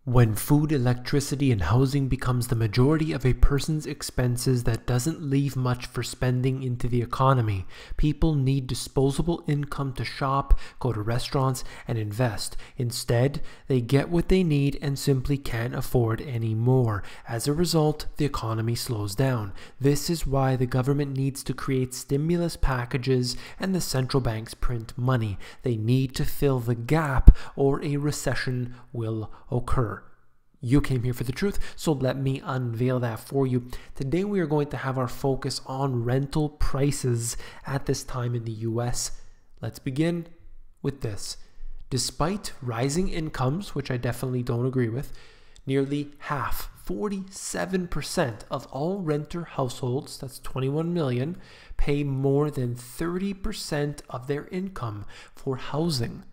When food, electricity, and housing becomes the majority of a person's expenses that doesn't leave much for spending into the economy, people need disposable income to shop, go to restaurants, and invest. Instead, they get what they need and simply can't afford any more. As a result, the economy slows down. This is why the government needs to create stimulus packages and the central banks print money. They need to fill the gap or a recession will occur. You came here for the truth, so let me unveil that for you. Today we are going to have our focus on rental prices at this time in the US. Let's begin with this. Despite rising incomes, which I definitely don't agree with, nearly half, 47% of all renter households, that's 21 million, pay more than 30% of their income for housing.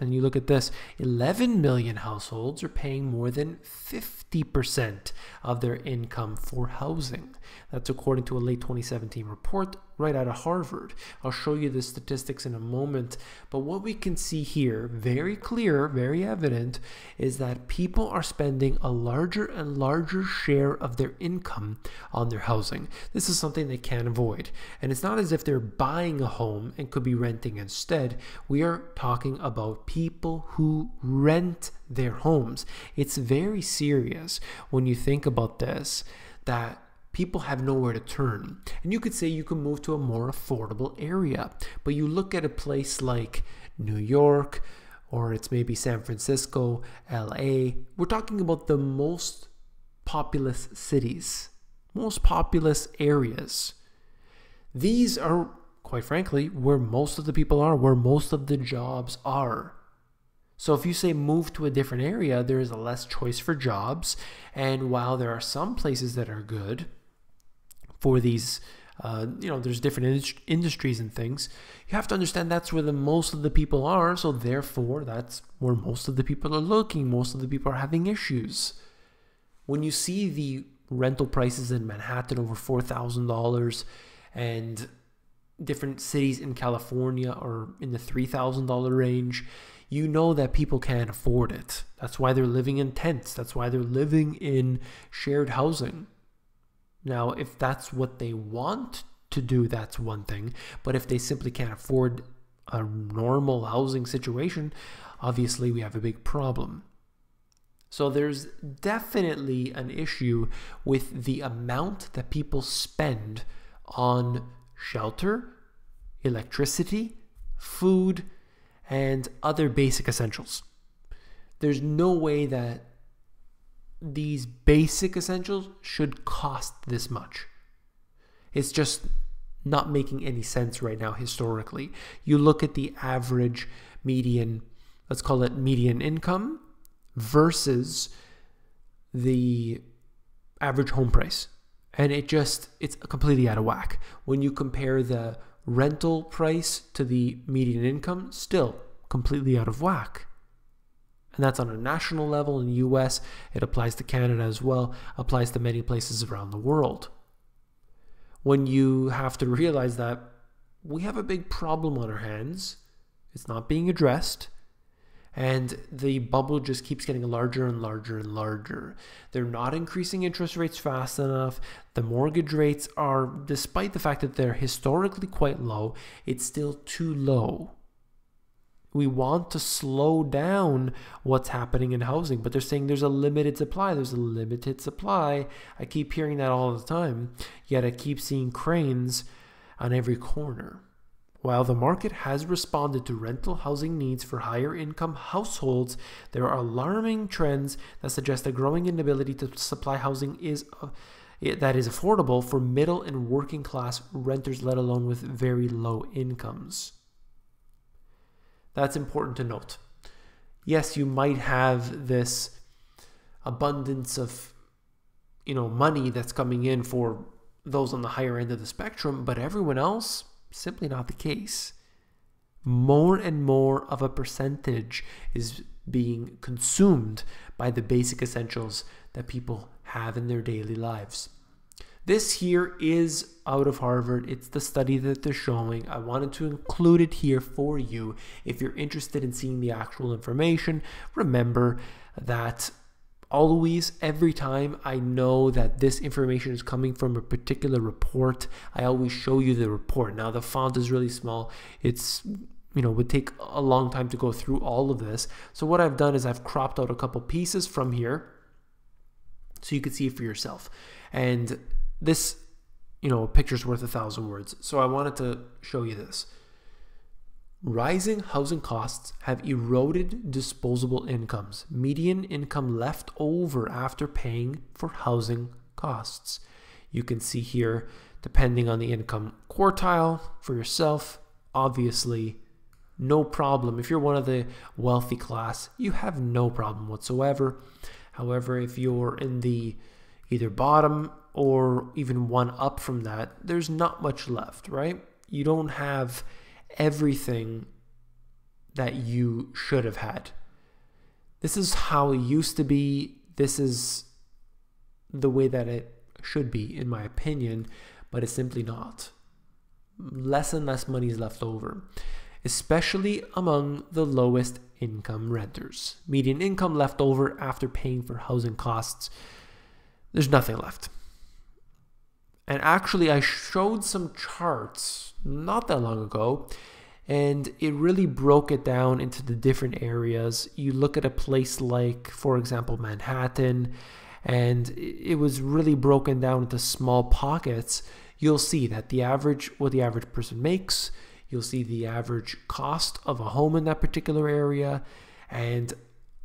And you look at this, 11 million households are paying more than 50% of their income for housing. That's according to a late 2017 report right out of Harvard. I'll show you the statistics in a moment, but what we can see here, very clear, very evident, is that people are spending a larger and larger share of their income on their housing. This is something they can't avoid. And it's not as if they're buying a home and could be renting instead. We are talking about people who rent their homes. It's very serious when you think about this, that people have nowhere to turn. And you could say you can move to a more affordable area, but you look at a place like New York, or it's maybe San Francisco, LA. We're talking about the most populous cities, most populous areas. These are, quite frankly, where most of the people are, where most of the jobs are. So if you say move to a different area, there is a less choice for jobs. And while there are some places that are good for these, there's different industries and things, you have to understand that's where the most of the people are. So therefore, that's where most of the people are looking. Most of the people are having issues. When you see the rental prices in Manhattan over $4,000 and different cities in California are in the $3,000 range, you know that people can't afford it. That's why they're living in tents. That's why they're living in shared housing. Now, if that's what they want to do, that's one thing. But if they simply can't afford a normal housing situation, obviously we have a big problem. So there's definitely an issue with the amount that people spend on shelter, electricity, food, and other basic essentials. There's no way that these basic essentials should cost this much. It's just not making any sense right now historically. You look at the average median, let's call it median income, versus the average home price. And it's completely out of whack. When you compare the rental price to the median income, still completely out of whack. And that's on a national level in the US. It applies to Canada as well, applies to many places around the world. When you have to realize that we have a big problem on our hands, it's not being addressed, and the bubble just keeps getting larger and larger and larger. They're not increasing interest rates fast enough. The mortgage rates are, despite the fact that they're historically quite low, it's still too low. We want to slow down what's happening in housing, but they're saying there's a limited supply. There's a limited supply. I keep hearing that all the time, yet I keep seeing cranes on every corner. While the market has responded to rental housing needs for higher income households, there are alarming trends that suggest a growing inability to supply housing that is affordable for middle and working class renters, let alone with very low incomes. That's important to note. Yes, you might have this abundance of, money that's coming in for those on the higher end of the spectrum, but everyone else, simply not the case. More and more of a percentage is being consumed by the basic essentials that people have in their daily lives. This here is out of Harvard. It's the study that they're showing. I wanted to include it here for you. If you're interested in seeing the actual information, remember that always, every time I know that this information is coming from a particular report, I always show you the report. Now the font is really small. It's, would take a long time to go through all of this. So what I've done is I've cropped out a couple pieces from here so you can see it for yourself. And this, a picture's worth 1,000 words. So I wanted to show you this. Rising housing costs have eroded disposable incomes. Median income left over after paying for housing costs. You can see here, depending on the income quartile for yourself, obviously, no problem. If you're one of the wealthy class, you have no problem whatsoever. However, if you're in the either bottom or even one up from that, there's not much left, right? You don't have everything that you should have had. This is how it used to be. This is the way that it should be, in my opinion, but it's simply not. Less and less money is left over, especially among the lowest income renters. Median income left over after paying for housing costs, there's nothing left. And actually, I showed some charts not that long ago, and it really broke it down into the different areas. You look at a place like, for example, Manhattan, and it was really broken down into small pockets. You'll see that what the average person makes, you'll see the average cost of a home in that particular area. And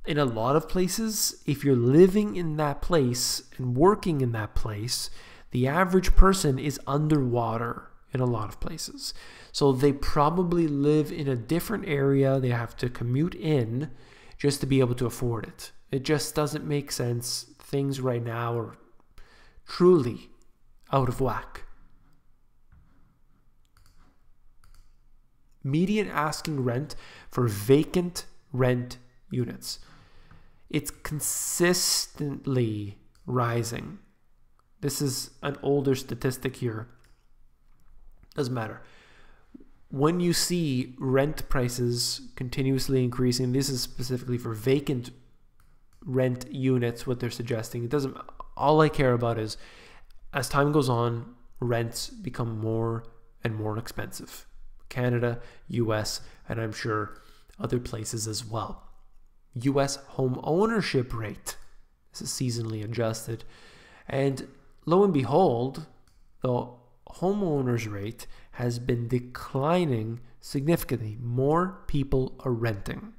in a lot of places, if you're living in that place and working in that place, the average person is underwater in a lot of places. So they probably live in a different area. They have to commute in just to be able to afford it. It just doesn't make sense. Things right now are truly out of whack. Median asking rent for vacant rent units. It's consistently rising. This is an older statistic here. Doesn't matter. When you see rent prices continuously increasing, this is specifically for vacant rent units, what they're suggesting. All I care about is, as time goes on, rents become more and more expensive. Canada, US, and I'm sure other places as well. US home ownership rate. This is seasonally adjusted. And lo and behold, the homeowners rate has been declining significantly. More people are renting.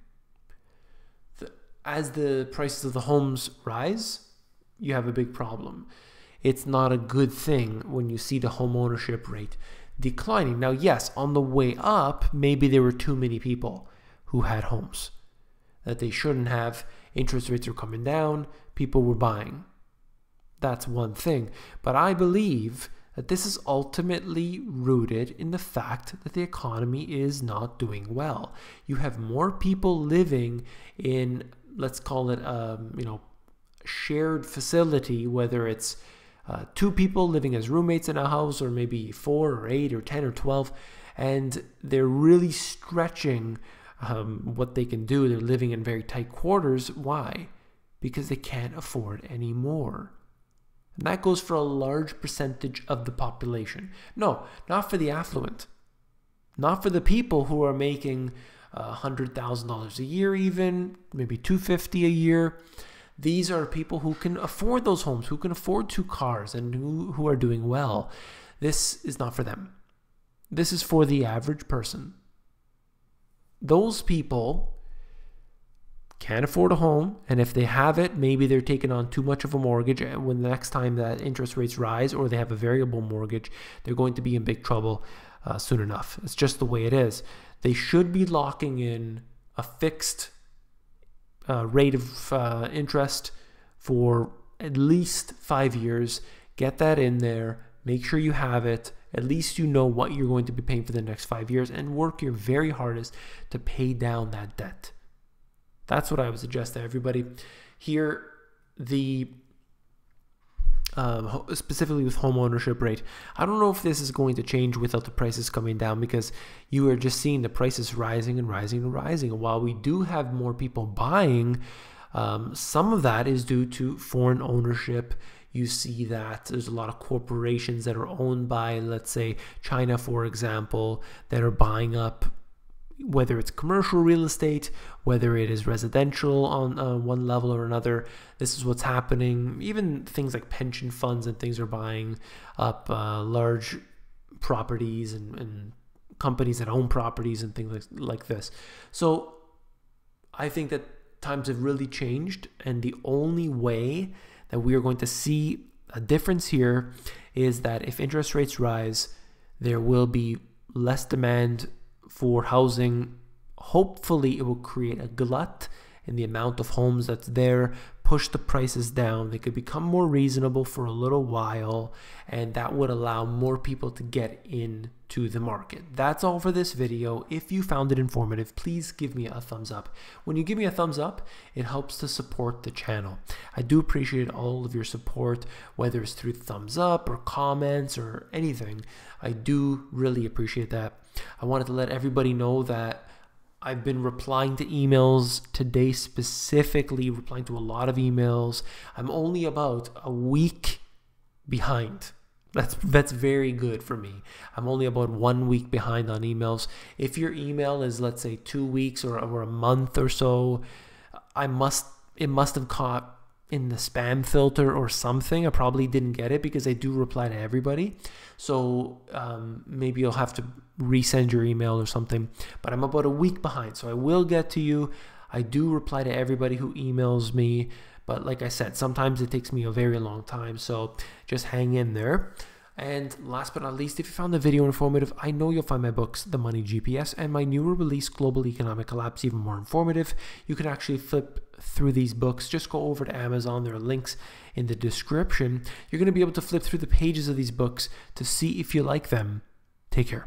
As the prices of the homes rise, you have a big problem. It's not a good thing when you see the homeownership rate declining. Now, yes, on the way up, maybe there were too many people who had homes that they shouldn't have. Interest rates are coming down. People were buying. That's one thing. But I believe that this is ultimately rooted in the fact that the economy is not doing well. You have more people living in, let's call it, shared facility, whether it's two people living as roommates in a house, or maybe 4 or 8 or 10 or 12, and they're really stretching what they can do. They're living in very tight quarters. Why? Because they can't afford any more. And that goes for a large percentage of the population. No, not for the affluent. Not for the people who are making $100,000 a year even, maybe $250,000 a year. These are people who can afford those homes, who can afford 2 cars, and who are doing well. This is not for them. This is for the average person. Those people can't afford a home, and if they have it, maybe they're taking on too much of a mortgage. And when the next time that interest rates rise, or they have a variable mortgage, they're going to be in big trouble soon enough. It's just the way it is. They should be locking in a fixed rate of interest for at least 5 years. Get that in there. Make sure you have it. At least you know what you're going to be paying for the next 5 years, and work your very hardest to pay down that debt. That's what I would suggest to everybody. Here, specifically with home ownership rate, I don't know if this is going to change without the prices coming down, because you are just seeing the prices rising and rising and rising. And while we do have more people buying, Some of that is due to foreign ownership. You see that there's a lot of corporations that are owned by, let's say, China, for example, that are buying up, whether it's commercial real estate, whether it is residential on one level or another. This is what's happening. Even things like pension funds and things are buying up large properties and companies that own properties and things like this. So I think that times have really changed, and the only way that we are going to see a difference here is that if interest rates rise, there will be less demand for housing. Hopefully it will create a glut in the amount of homes that's there, push the prices down. They could become more reasonable for a little while, and that would allow more people to get into the market. That's all for this video. If you found it informative, please give me a thumbs up. When you give me a thumbs up, it helps to support the channel. I do appreciate all of your support, whether it's through thumbs up or comments or anything. I do really appreciate that. I wanted to let everybody know that I've been replying to emails today, specifically replying to a lot of emails. I'm only about a week behind. That's very good for me. I'm only about 1 week behind on emails. If your email is, let's say, 2 weeks or a month or so, it must have caught in the spam filter or something. I probably didn't get it because I do reply to everybody. So maybe you'll have to resend your email or something, but I'm about a week behind, so I will get to you. I do reply to everybody who emails me, but like I said, sometimes it takes me a very long time, so just hang in there. And last but not least, if you found the video informative, I know you'll find my books, The Money GPS, and my newer release, Global Economic Collapse, even more informative. You can actually flip through these books. Just go over to Amazon. There are links in the description. You're going to be able to flip through the pages of these books to see if you like them. Take care.